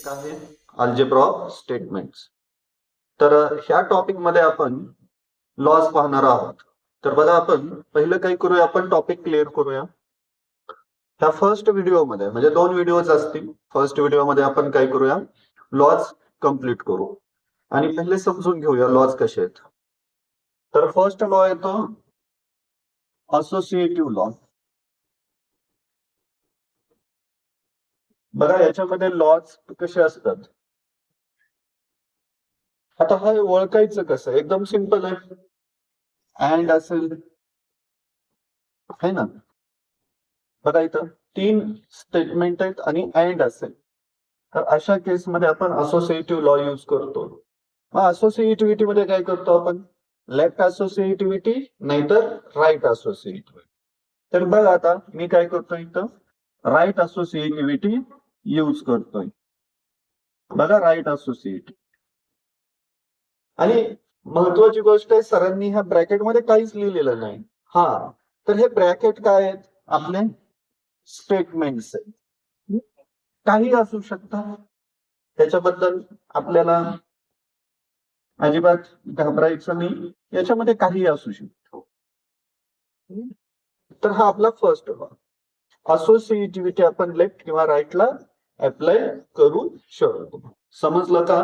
आहे algebra of statements. तर ह्या टॉपिक मध्ये आपण लॉज पाहणार आहोत. तर बघा आपण पहिलं काय करूया, आपण टॉपिक क्लिअर करूया. ह्या फर्स्ट व्हिडिओमध्ये म्हणजे 2 व्हिडिओज असतील. फर्स्ट व्हिडिओमध्ये आपण काय करूया, लॉज कम्प्लीट करू आणि पहिले समजून घेऊया लॉज कसे आहेत. तर फर्स्ट लॉ येतो असोसिएटिव्ह लॉ. बघा याच्यामध्ये लॉज कसे असतात. आता हा ओळखायचं कसं, एकदम सिंपल आहे. अँड असेल है ना, बघा इथं 3 स्टेटमेंट आहेत आणि अँड असेल तर अशा केसमध्ये आपण असोसिएटिव्ह लॉ यूज करतो. मग असोसिएटिव्हिटी मध्ये काय करतो आपण, लेफ्ट असोसिएटिव्हिटी नाहीतर राईट असोसिएटिव्हिटी. तर बघा आता मी काय करतोय, इथं राईट असोसिएटिव्हिटी यूज करतोय. बघा राईट असोसिएटिव्हिटी. आणि महत्वाची गोष्ट आहे, सरांनी ह्या ब्रॅकेटमध्ये काहीच लिहिलेलं नाही. हा, तर हे ब्रॅकेट काय आहेत, आपले स्टेटमेंट्स आहेत. काही असू शकतात, त्याच्याबद्दल आपल्याला अजिबात घाबरायचं नाही. याच्यामध्ये काही असू शकतो. तर हा आपला फर्स्ट लॉ. असोसिएटिव्हिटी आपण लेफ्ट किंवा राईटला अप्लाय करू शकतो. समजलं का?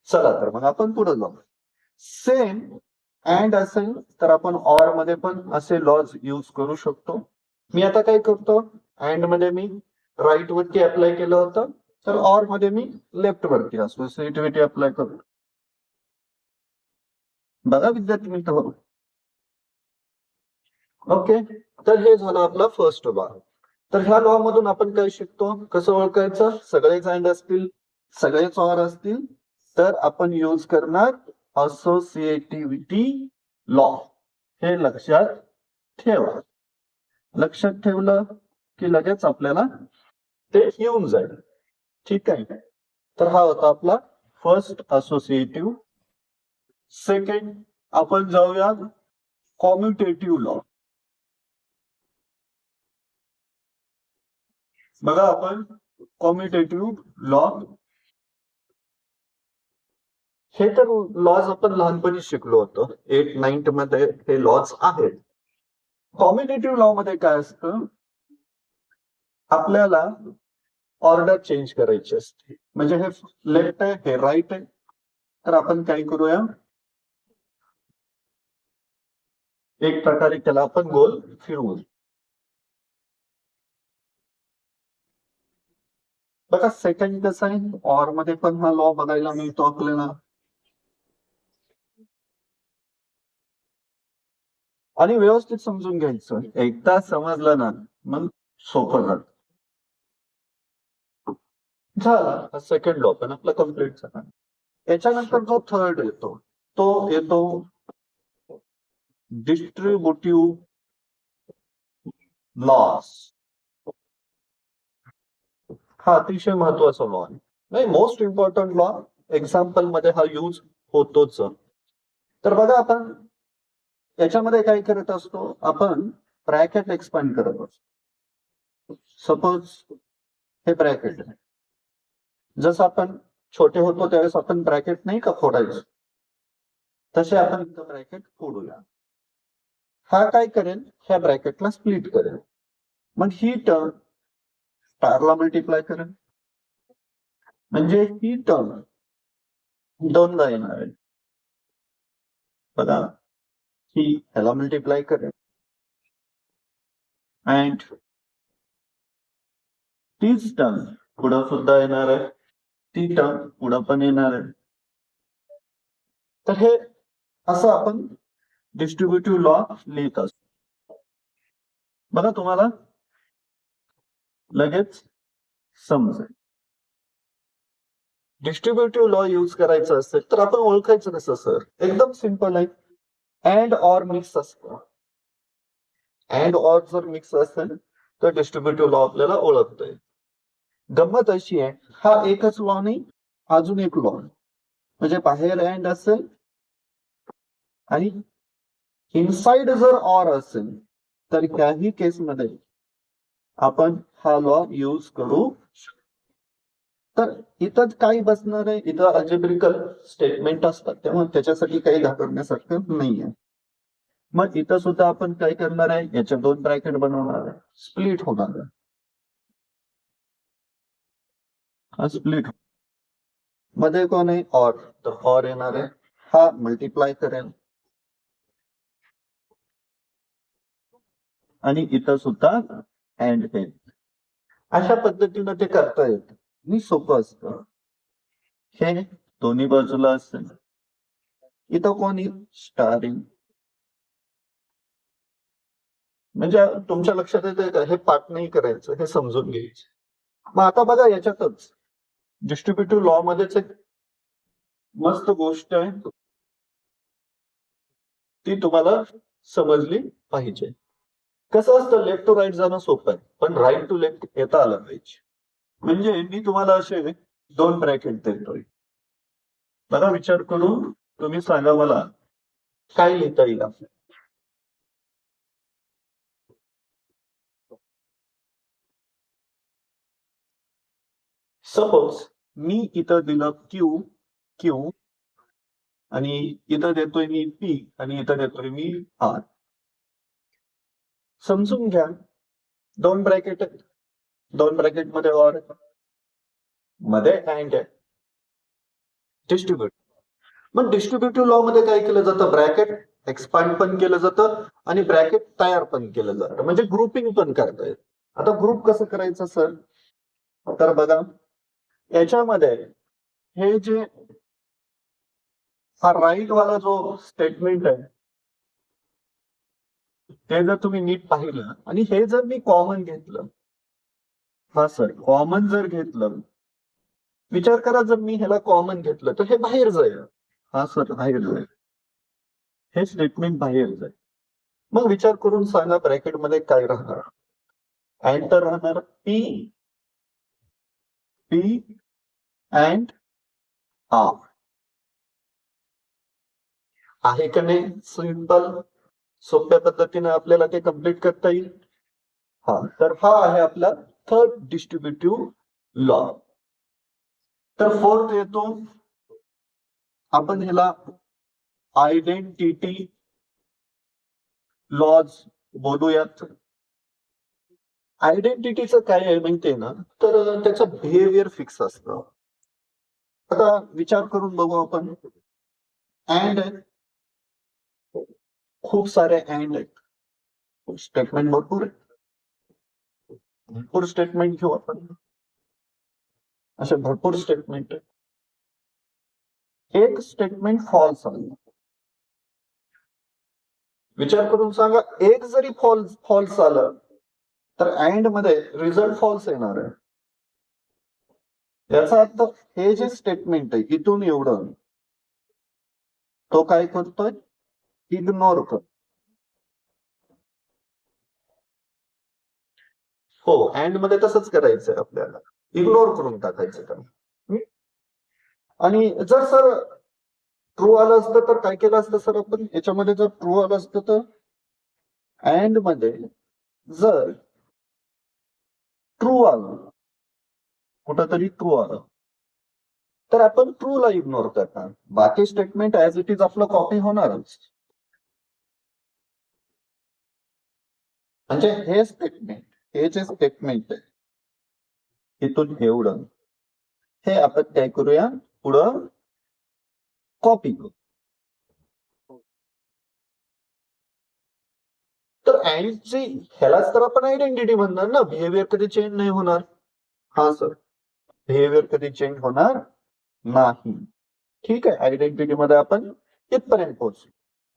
चला तर मग आपण पुढे जाऊ. सेम अँड असेल तर आपण ऑर मध्ये पण असे लॉज यूज करू शकतो. मी आता काय करतो, अँड मध्ये मी राईट वरती अप्लाय केलं होतं, तर ऑर मध्ये मी लेफ्ट वरती असोसिएटिव्हिटी अप्लाय करतो. बघा विद्यार्थी मित्र, ओके. तर हे झालं आपला फर्स्ट लॉ. तर ह्या लॉ मधून आपण काय शिकतो, कसं ओळखायचं, सगळेच अँड असतील, सगळेच ऑर असतील तर आपण यूज करणार असोसिएटिव्हिटी लॉ. हे लक्षात ठेवा. लक्षात ठेवलं की लगेच आपल्याला ते येऊन जाईल. ठीक आहे. तर हा होता आपला फर्स्ट असोसिएटिव्ह. सेकंड आपण जाऊया कॉम्युटेटिव्ह लॉ. बघा आपण कॉम्युटेटिव्ह लॉ, हे तर लॉज आपण लहानपणी शिकलो होतो. 8th-9th मध्ये हे लॉज आहेत. कॉम्युटेटिव्ह लॉ मध्ये काय असतं, आपल्याला ऑर्डर चेंज करायची असते. म्हणजे हे लेफ्ट आहे, हे राईट आहे, तर आपण काय करूया, एक प्रकारे त्याला आपण गोल फिरवू. बघा सेकंड कसं आहे, ऑर मध्ये पण हा लॉ बघायला मिळतो आपल्याला. आणि व्यवस्थित समजून घ्यायचं, एकदा समजलं ना मग सोपं जात. झाला सेकंड लॉ पण आपला कम्प्लीट झाला. याच्यानंतर जो थर्ड येतो तो येतो डिस्ट्रीब्युटिव्ह लॉस. हा अतिशय महत्वाचा लॉ आहे, नाही मोस्ट इम्पॉर्टंट लॉ. एक्झाम्पल मध्ये हा यूज होतोच. तर बघा आपण याच्यामध्ये काय करत असतो, आपण ब्रॅकेट एक्सपांड करत असतो. सपोज हे ब्रॅकेट आहे, जसं आपण छोटे होतो त्यावेळेस आपण ब्रॅकेट नाही का फोडायचं, तसे आपण इथं ब्रॅकेट फोडूया. हा काय करेल, ह्या ब्रॅकेटला स्प्लिट करेल. मग ही टर्म स्टारला मल्टिप्लाय करेल, म्हणजे ही टर्म दोनदा येणार आहे. बघा ही ह्याला मल्टिप्लाय करेल अँड तीच टर्म पुढं सुद्धा येणार आहे, ती टर्म पुढं पण येणार आहे. तर हे असं आपण डिस्ट्रीब्युटिव्ह लॉ लिहित असतो. बघा तुम्हाला लगेच समजेल. डिस्ट्रीब्युटिव्ह लॉ यूज करायचा असेल तर आपण ओळखायचं कसं सर, एकदम सिंपल आहे. अँड ऑर मिक्स असतं. अँड ऑर जर मिक्स असेल तर डिस्ट्रीब्युटिव्ह लॉ आपल्याला ओळखतोय. गंमत अशी आहे, हा एकच लॉ नाही, अजून एक लॉ, म्हणजे बाहेर अँड असेल आणि इनसाइड जर ऑर असेल तर त्याही केसमध्ये आपण हा लॉ यूज करू शकतो. तर इथं काय बसणार आहे, इथं अल्जेब्रिकल स्टेटमेंट असतात तेव्हा त्याच्यासाठी काही घाबरण्यासारखं नाहीये. मग इथं सुद्धा आपण काय करणार आहे, याच्या 2 ब्रॅकेट बनवणार आहे, स्प्लिट होणार आहे. हा स्प्लिट मध्ये कोण आहे, ऑर, तर ऑर येणार आहे, हा मल्टिप्लाय करेल आणि इथं सुद्धा अँड येईल. अशा पद्धतीनं ते करता येतं आणि सोपं असतं. हे दोन्ही बाजूला असेल, इथं कोण येईल, स्टारिंग. म्हणजे तुमच्या लक्षात येतंय का, हे पाठ नाही करायचं, हे समजून घ्यायचं. मग आता बघा याच्यातच डिस्ट्रीब्युटिव्ह लॉ मध्येच एक मस्त गोष्ट आहे, ती तुम्हाला समजली पाहिजे. कसं असतं, लेफ्ट टू राईट जाणं सोपं आहे, पण राईट टू लेफ्ट येता आलं पाहिजे. म्हणजे मी तुम्हाला असे 2 ब्रॅकेट देतोय, बघा विचार करून तुम्ही सांगा मला काय लिहिता येईल आपल्याला. सपोज मी इथं दिलं क्यू क्यू आणि इथं देतोय मी पी आणि इथं देतोय मी आर. समजून घ्या, 2 ब्रॅकेट आहेत, 2 ब्रॅकेट मध्ये ऑर मध्ये अँड आहे, डिस्ट्रीब्युट. मग डिस्ट्रीब्युटिव्ह लॉ मध्ये काय केलं जातं, ब्रॅकेट एक्सपांड पण केलं जातं आणि ब्रॅकेट तयार पण केलं जातं, म्हणजे ग्रुपिंग पण करता येतं. आता ग्रुप कसं करायचं सर, तर बघा याच्यामध्ये हे जे हा राईट वाला जो स्टेटमेंट आहे ते जर तुम्ही नीट पाहिलं आणि हे जर मी कॉमन घेतलं, हा सर कॉमन जर घेतलं, विचार करा जर मी ह्याला कॉमन घेतलं तर हे बाहेर जाईल, हा सर बाहेर जाईल, हे स्टेटमेंट बाहेर जाईल. मग विचार करून सांगा ब्रॅकेट मध्ये काय राहणार, अँड तर राहणार पी पी अँड आर. आहे का नाही सिंपल, सोप्या पद्धतीने आपल्याला ते कम्प्लीट करता येईल. हा तर हा आहे आपला थर्ड डिस्ट्रीब्युटिव्ह लॉ. तर फोर्थ येतो, आपण ह्याला आयडेंटिटी लॉज बोलूयात. आयडेंटिटीचं काय आहे माहितीये ना, तर त्याचं बिहेवियर फिक्स असतं. आता विचार करून बघू आपण, अँड आहे, खूप सारे अँड आहेत, स्टेटमेंट भरपूर आहे, भरपूर स्टेटमेंट घेऊ आपण, असे भरपूर स्टेटमेंट आहे. एक स्टेटमेंट फॉल्स आलं, विचार करून सांगा, एक जरी फॉल्स आलं तर अँड मध्ये रिझल्ट फॉल्स येणार आहे. याचा अर्थ हे जे स्टेटमेंट आहे इथून एवढं, तो काय करतोय, इग्नोर करतो. हो, अँड मध्ये तसंच करायचंय आपल्याला, इग्नोर करून टाकायचं त्याला. आणि जर सर ट्रू आलं असतं तर काय केलं असतं सर आपण, याच्यामध्ये जर ट्रू आलं असतं तर अँड मध्ये जर ट्रू आलं, कुठंतरी ट्रू आलं, तर आपण ट्रू ला इग्नोर करणार, बाकी स्टेटमेंट ऍज इट इज आपलं कॉपी होणारच. म्हणजे हे स्टेटमेंट, हे जे स्टेटमेंट आहे इथून एवढं, हे आपण काय करूया, पुढं कॉपी करू. तर अँडची ह्यालाच तर आपण आयडेंटिटी म्हणणार ना, बिहेवियर कधी चेंज नाही होणार. हा सर, बिहेवियर कधी चेंज होणार नाही. ठीक आहे, आयडेंटिटी मध्ये आपण इथपर्यंत पोहोचू.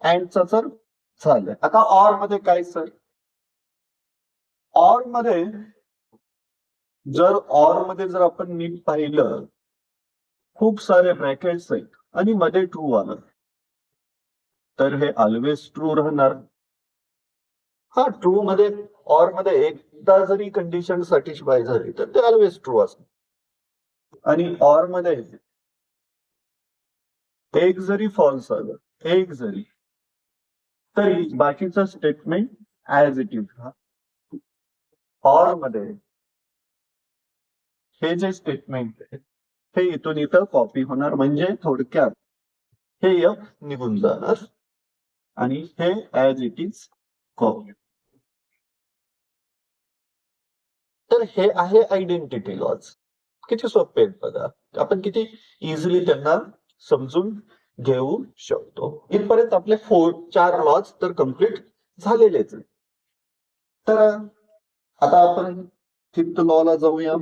अँडचं सर झालं. आता ऑर मध्ये काय सर, ऑर मध्ये जर आपण नीट पाहिलं, खूप सारे ब्रॅकेट्स आहेत आणि मध्ये ट्रू आलं, तर हे ऑलवेज ट्रू राहणार. हा, ट्रू मध्ये ऑर मध्ये एकदा जरी कंडिशन सॅटिस्फाय झाली तर ते ऑलवेज ट्रू असतं. आणि ऑर मध्ये एक जरी फॉल्स आलं, एक जरी, तरी बाकीचं statement as it is. Or मध्ये हे जे स्टेटमेंट आहे हे इथून इथं कॉपी होणार, म्हणजे थोडक्यात हे F निघून जाणार आणि हे ऍज इट इज कॉपी. तर हे आहे आयडेंटिटी लॉज. किती सोपे आहेत बघा, आपण किती इझिली त्यांना समजून घेऊ शकतो. इथपर्यंत आपले 4 लॉज तर कम्प्लीट झालेलेच आहेत. तर आता आपण 5th लॉ ला जाऊया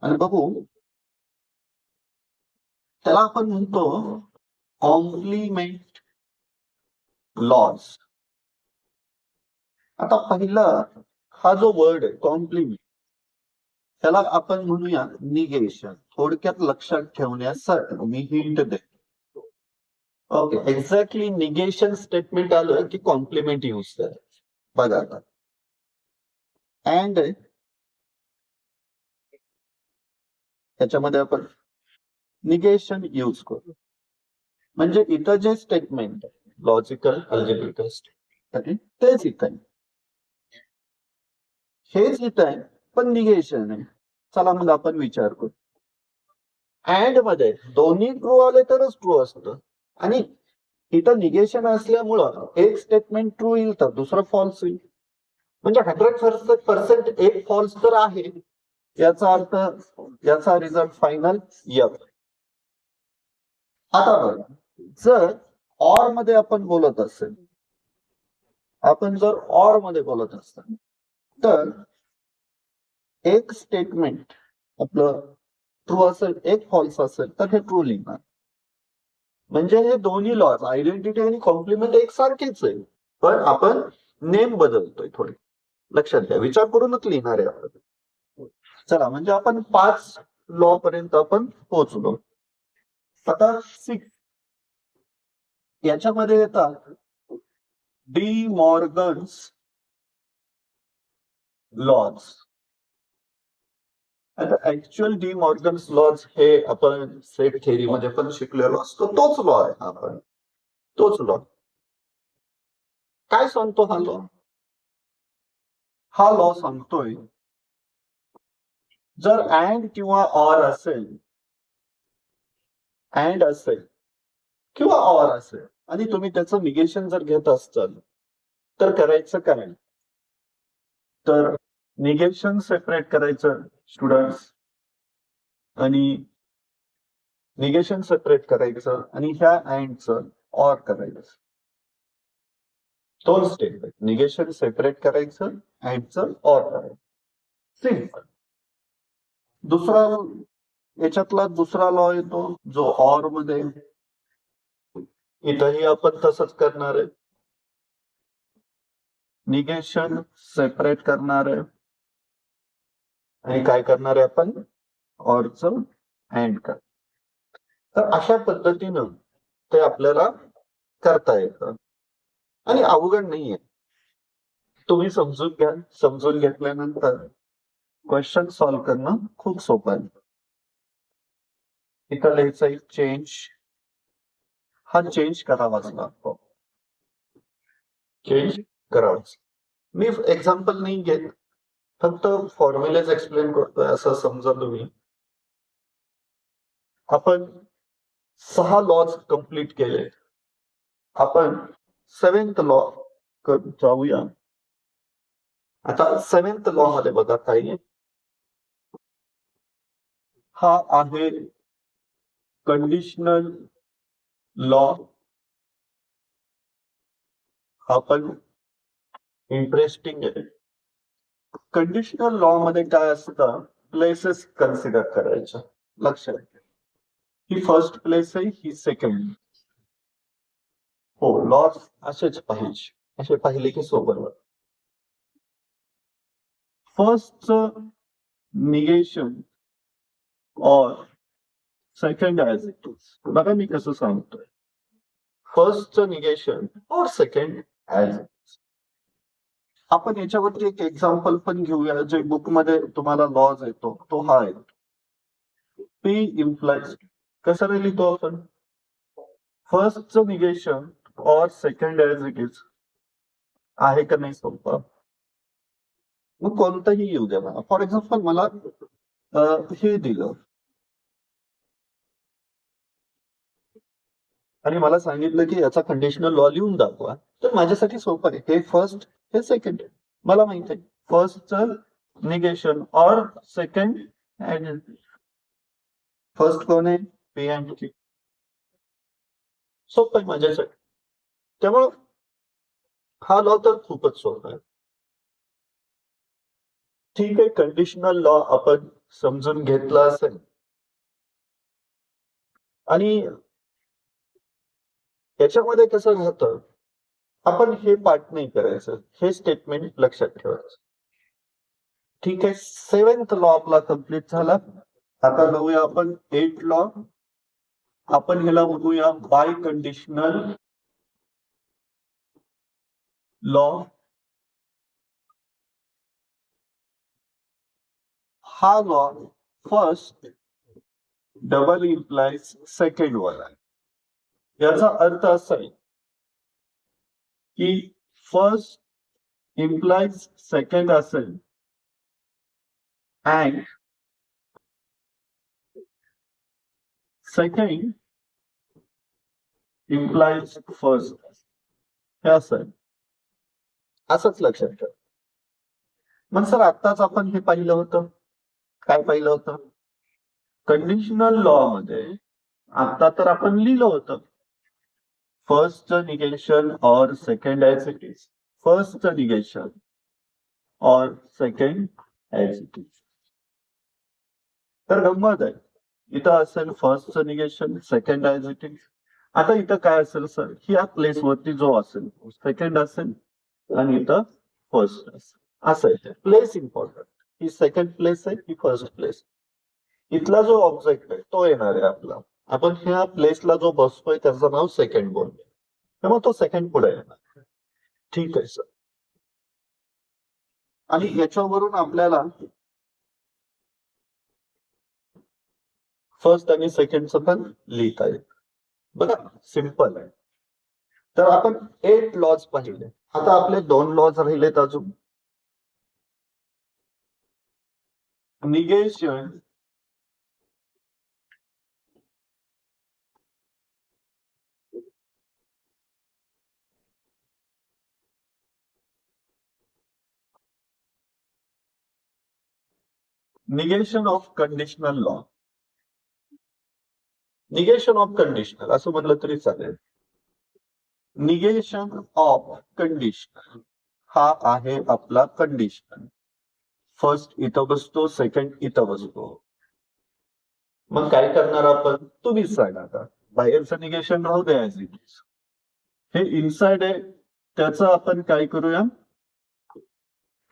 आणि बघू. त्याला आपण म्हणतो कॉम्प्लिमेंट लॉज. आता पहिला हा जो वर्ड आहे कॉम्प्लिमेंट, त्याला आपण म्हणूया निगेशन. थोडक्यात लक्षात ठेवण्यासाठी मी हिंट देतो. ओके, एक्झॅक्टली निगेशन स्टेटमेंट आलं की कॉम्प्लिमेंट यूज करायचं. बघा आता अँड त्याच्यामध्ये आपण निगेशन यूज करू. म्हणजे इथं जे स्टेटमेंट लॉजिकल अल्जेब्रिकल स्टेटमेंट तेच इथं आहे, हेच इथं आहे, पण निगेशन आहे. चला मग आपण विचार करू. अँड मध्ये दोन्ही ट्रू आले तरच ट्रू असतं, आणि इथं निगेशन असल्यामुळं एक स्टेटमेंट ट्रू येईल तर दुसरं फॉल्स येईल. म्हणजे 100% एक फॉल्स तर आहे, याचा अर्थ याचा रिझल्ट फायनल F. आता बघा, जर ऑर मध्ये आपण बोलत असेल, आपण जर ऑर मध्ये बोलत असाल तर एक स्टेटमेंट आपलं ट्रू असेल, एक फॉल्स असेल तर हे ट्रू लिहिणार. म्हणजे हे दोन्ही लॉज आयडेंटिटी आणि कॉम्प्लिमेंट एकसारखेच आहे, पण आपण नेम बदलतोय थोडे. लक्षात घ्या, विचार करूनच लिहिणार आहे आपण. चला, म्हणजे आपण 5 लॉ पर्यंत आपण पोहोचलो. आता 6 याच्यामध्ये येतात डी मॉर्गन्स लॉज. आता ऍक्च्युअल डी मॉर्गन्स लॉज हे आपण सेट थेअरी मध्ये पण शिकलेलो असतो, तोच लॉ आहे. आपण तोच लॉ काय सांगतो हा लॉ? हा लॉ सांगतोय जर अँड किंवा ऑर असेल, अँड असेल किंवा ऑर असेल आणि तुम्ही त्याचं निगेशन जर घेत असाल तर करायचं काय? तर निगेशन सेपरेट करायचं स्टुडंट्स, आणि निगेशन सेपरेट करायचं आणि ह्या अँडचं ऑर करायचं. दोन स्टेप, निगेशन सेपरेट करायचं, अँडचं ऑर करायचं. सिंपल. दुसरा याच्यातला दुसरा लॉ येतो जो ऑर मध्ये, इथंही आपण तसंच करणार आहे. निगेशन सेपरेट करणार आहे आणि काय करणार आहे आपण? ऑरचं अँड कर. तर अशा पद्धतीनं ते आपल्याला करता येतं आणि अवघड नाहीये. तुम्ही समजून घ्या, समजून घेतल्यानंतर क्वेश्चन सॉल्व्ह करणं खूप सोपं आहे. इथं लिहायचं चेंज, हा चेंज करावाच लागतो, चेंज करावाच. मी एक्झाम्पल नाही घेत, फक्त फॉर्म्युलेज एक्सप्लेन करतोय असं समजा तुम्ही. आपण 6 लॉज कंप्लीट केले, आपण 7th लॉ जाऊया. आता 7th लॉ मध्ये बघा काय आहे. हा आहे कंडिशनल लॉ. हा पण इंटरेस्टिंग आहे. कंडिशनल लॉ मध्ये काय असतं? प्लेसेस कन्सिडर करायच्या. लक्षात घ्या, ही फर्स्ट प्लेस आहे, ही सेकंड. हो, लॉज असेच पाहिजे, असे पाहिले की सोबत. फर्स्ट निगेशन और सेकंड ऍज इट इज. बघा मी कसं सांगतोय, फर्स्ट निगेशन और सेकंड ऍज इट इज. आपण याच्यावरती एक एक्झाम्पल पण घेऊया, जे बुक मध्ये तुम्हाला लॉज येतो तो हा आहे. पी इम्प्लाइज कसं रे लिहितो आपण? फर्स्ट निगेशन और सेकंड ऍज इट इज. आहे का नाही सोपं? मग कोणतंही येऊ द्या मला. फॉर एक्झाम्पल मला हे दिलं आणि मला सांगितलं की याचा कंडिशनल लॉ लिहून दाखवा, तर माझ्यासाठी सोपं आहे. हे फर्स्ट, हे सेकंड. मला माहित आहे फर्स्टचं निगेशन और सेकंड आयडेंटिटी. फर्स्ट कोण आहे? P and Q. सोपं आहे माझ्यासाठी. त्यामुळं हा लॉ तर खूपच सोपा आहे. ठीक आहे, कंडिशनल लॉ आपण समजून घेतला असेल आणि याच्यामध्ये कसं राहतं, आपण हे पाठ नाही करायचं, हे स्टेटमेंट लक्षात ठेवायचं. ठीक आहे, 7th लॉ आपला कम्प्लीट झाला. आता बघूया आपण 8th लॉ. आपण ह्याला बघूया बाय कंडिशनल लॉ. हा law first double implies second वाला आहे. याचा अर्थ असा आहे की फर्स्ट इम्प्लाइज सेकंड असेल अँड सेकंड इम्प्लाइज फर्स्ट, हे असं आहे. असंच लक्षात ठेवा. मग सर आत्ताच आपण हे पाहिलं होतं, काय पाहिलं होतं? कंडिशनल लॉ मध्ये आता तर आपण लिहिलं होतं फर्स्टचं निगेशन और सेकंड ऍज इट इज. फर्स्टचं निगेशन और सेकंड ऍज इट इज. तर गंमत आहे, इथं असेल फर्स्टचं negation, second as it is. आता इथं काय असेल सर, ही या प्लेसवरती जो असेल सेकंड असेल आणि इथं फर्स्ट असेल. असं आहे, प्लेस इम्पॉर्टंट. ही सेकंड प्लेस आहे, ही फर्स्ट प्लेस. इथला जो ऑब्जेक्ट आहे तो येणार आहे आपला. आपण ह्या प्लेसला जो बसतोय त्याचं नाव सेकंड बोलतोय, त्यामुळे तो सेकंड पुढे येणार. ठीक आहे सर. आणि याच्यावरून आपल्याला फर्स्ट आणि सेकंडचं पण लिहिता येईल. बघा सिंपल आहे. तर आपण 8 लॉज पाहिले. आता आपले 2 लॉज राहिलेत अजून. Negation negation of conditional law. Negation of conditional असं म्हटलं तरी चालेल. निगेशन ऑफ कंडिशनल हा आहे आपला कंडिशन. फर्स्ट इथं बसतो, सेकंड इथं बसतो. मग काय करणार आपण, तुम्हीच सांगा. आता बाहेरचं निगेशन राहू द्या ऍज इट इज. हे इनसाइड आहे, त्याचं आपण काय करूया,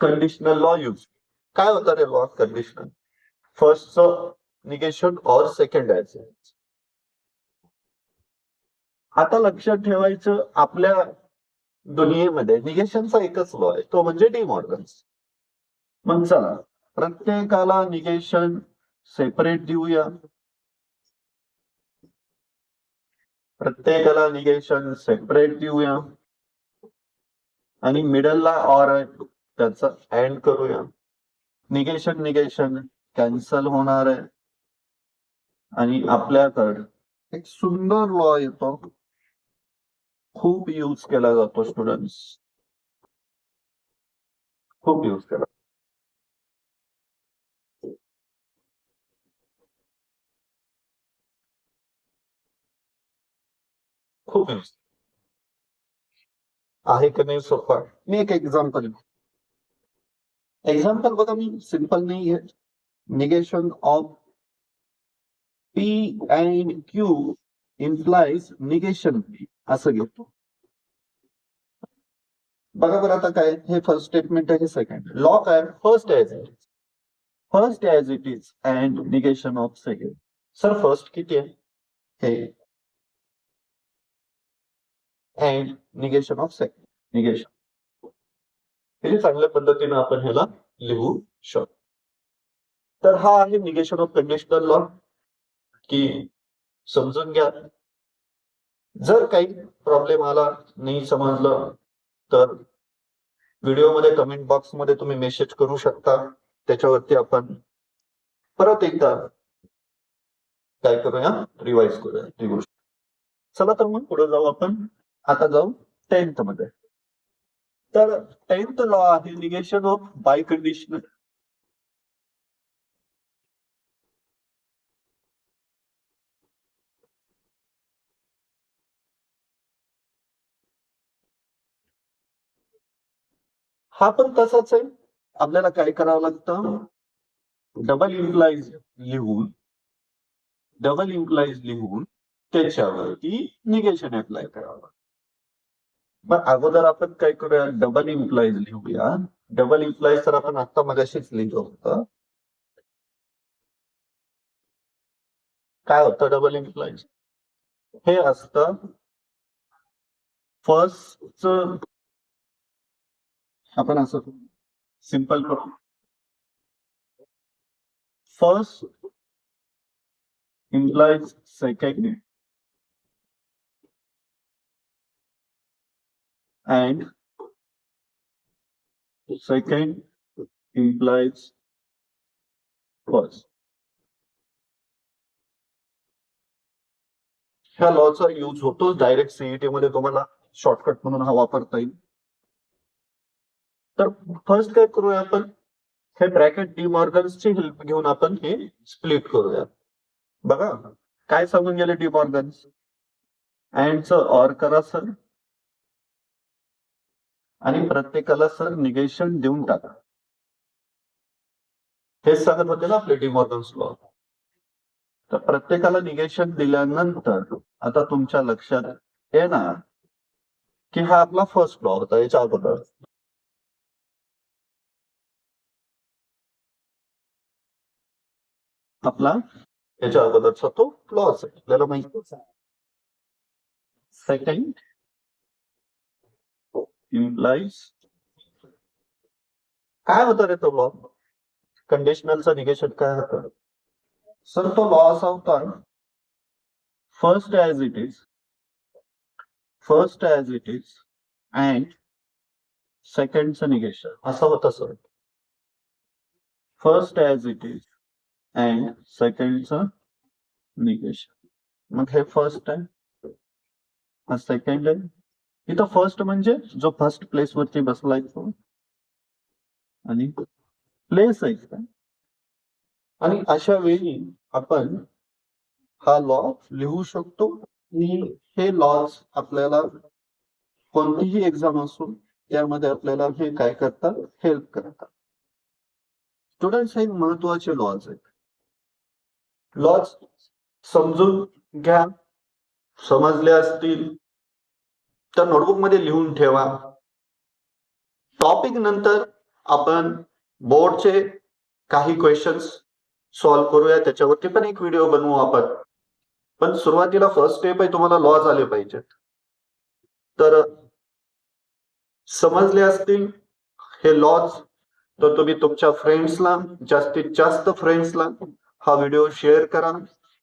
कंडिशनल लॉ यूज. काय होतं रे लॉ कंडिशनल? फर्स्टचं निगेशन और सेकंड ऍज इट इज. आता लक्षात ठेवायचं, आपल्या दुनियेमध्ये निगेशनचा एकच लॉ आहे, तो म्हणजे डी मॉर्गन्स. मग चला प्रत्येकाला निगेशन सेपरेट देऊया. प्रत्येकाला निगेशन सेपरेट देऊया आणि मिडलला ऑर आहे त्याचं एंड करूया. निगेशन निगेशन कॅन्सल होणार आहे आणि आपल्याकडे एक सुंदर लॉ येतो, खूप यूज केला जातो स्टुडंट्स, खूप यूज केला. खूप यूज आहे का नाही सोपा. मी एक एक्झाम्पल बघा, मी सिंपल नाही आहे. Negation of P and Q implies negation P असं घेतो. बघा बरं आता काय, हे फर्स्ट स्टेटमेंट आहे, हे सेकंड. लॉ काय, first as it is. First as it is and negation of second. Sir first किती आहे, हे and negation of second. Negation हे चांगल्या पद्धतीने आपण ह्याला लिहू शकतो. तर हा आहे निगेशन ऑफ कंडिशनल लॉ, की समजून घ्या. जर काही प्रॉब्लेम आला, नाही समजलं, तर व्हिडिओमध्ये कमेंट बॉक्समध्ये तुम्ही मेसेज करू शकता. त्याच्यावरती आपण परत एकदा काय करूया, रिवाइज करूया ती गोष्ट. चला तर मग पुढे जाऊ आपण. आता जाऊ 10th मध्ये. तर 10th लॉ आहे निगेशन ऑफ बाय कंडिशनल. हा पण तसाच आहे. आपल्याला काय करावं लागतं, डबल इम्प्लाइज लिहून त्याच्यावरती निगेशन अप्लाय करावं. मग अगोदर आपण काय करूया, डबल इम्प्लाइज लिहूया. डबल इम्प्लाइज तर आपण आता मगाशीच लिहिलं होतं. काय होतं डबल इम्प्लाइज? हे असतं फर्स्ट, आपण असं सिंपल करू, first implies second and second implies first. ह्या लॉचा यूज होतो डायरेक्ट सीईटी मध्ये, तुम्हाला शॉर्टकट म्हणून हा वापरता येईल. तर फर्स्ट काय करूया आपण, हे ब्रॅकेट डी मॉर्गन्सची हेल्प घेऊन आपण हे स्प्लिट करूया. बघा काय सांगून गेले डी मॉर्गन्स, अँडच ऑर करा सर, आणि प्रत्येकाला सर निगेशन देऊन टाका. हे सांगत होते ना आपले डी मॉर्गन्स लॉ. तर प्रत्येकाला निगेशन दिल्यानंतर आता तुमच्या लक्षात येणार की हा आपला फर्स्ट लॉ होता याच्या अगोदर. आपला याच्या अगोदरचा तो लॉस आहे, आपल्याला माहिती. सेकंड इम्प्लाइज, काय होतं रे तो लॉ, कंडिशनलचं निगेशन काय होतं सर? तो लॉ असा होता, first as it is and सेकंडचं निगेशन, असं होतं sir. First as it is and सेकंडचं निगेशन. मग हे फर्स्ट आहे, हा सेकंड आहे. इथं फर्स्ट म्हणजे जो फर्स्ट प्लेस वरती बसलाय तो, आणि प्लेस आहे का. आणि अशा वेळी आपण हा लॉ लिहू शकतो. आणि हे लॉज आपल्याला कोणतीही एक्झाम असो त्यामध्ये आपल्याला हे काय करतात, हेल्प करतात. स्टुडंट्स, हे महत्वाचे लॉज आहेत. लॉज समजून घ्या, समजले असतील तर नोटबुक मध्ये लिहून ठेवा. टॉपिक नंतर आपण बोर्डचे काही क्वेश्चन्स सॉल्व्ह करूया, त्याच्यावरती पण एक व्हिडिओ बनवू आपण. पण सुरुवातीला फर्स्ट स्टेप आहे, तुम्हाला लॉज आले पाहिजेत. तर समजले असतील हे लॉज तर तुम्ही तुमच्या फ्रेंड्सला, जास्तीत जास्त फ्रेंड्सला हा व्हिडिओ शेअर करा.